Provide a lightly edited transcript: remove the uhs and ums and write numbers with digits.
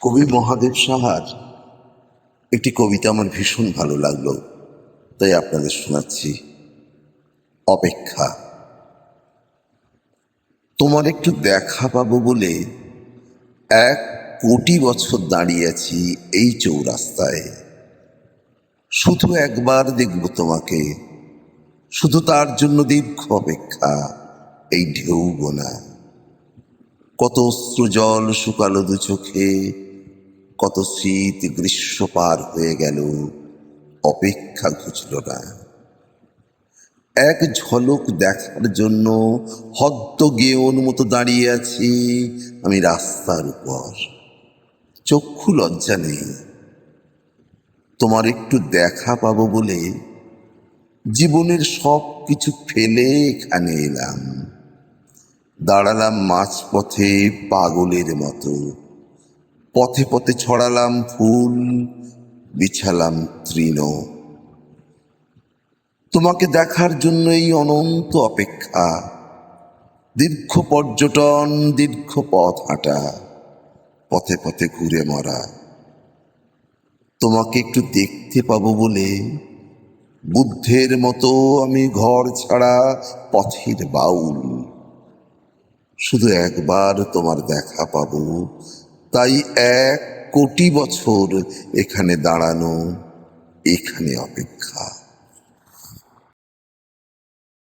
কবি মহাদেব সাহার একটি কবিতা আমার ভীষণ ভালো লাগলো, তাই আপনাদের শোনাচ্ছি। অপেক্ষা। তোমার একটু দেখা পাবো বলে 1,000,000,000 বছর দাঁড়িয়ে আছি এই চৌরাস্তায়। শুধু একবার দেখব তোমাকে, শুধু তার জন্য দীর্ঘ অপেক্ষা। এই ঢেউ গোনা, কত অশ্রু জল শুকালো দু চোখে, কত শীত গ্রীষ্ম পার হয়ে গেল, অপেক্ষা ঘুচল না। এক ঝলক দেখার জন্য হদ্দ গেঁয়োর মতো দাঁড়িয়ে আছি আমি রাস্তার উপর। চক্ষু লজ্জা নেই, তোমার একটু দেখা পাবো বলে জীবনের সব কিছু ফেলে এখানে এলাম। দাঁড়ালাম মাঝপথে পাগলের মতো, পথে পথে ছড়ালাম ফুল, বিছালাম তৃণ। তোমাকে দেখার জন্য এই অনন্ত অপেক্ষা, দীর্ঘ পর্যটন, দীর্ঘ পথ হাঁটা, পথে পথে ঘুরে মরা। তোমাকে একটু দেখতে পাবো বলে বুদ্ধের মতো আমি ঘর ছাড়া পথের বাউল। শুধু একবার তোমার দেখা পাবো, তাই 1,000,000,000 বছর এখানে দাঁড়ানো, এখানে অপেক্ষা।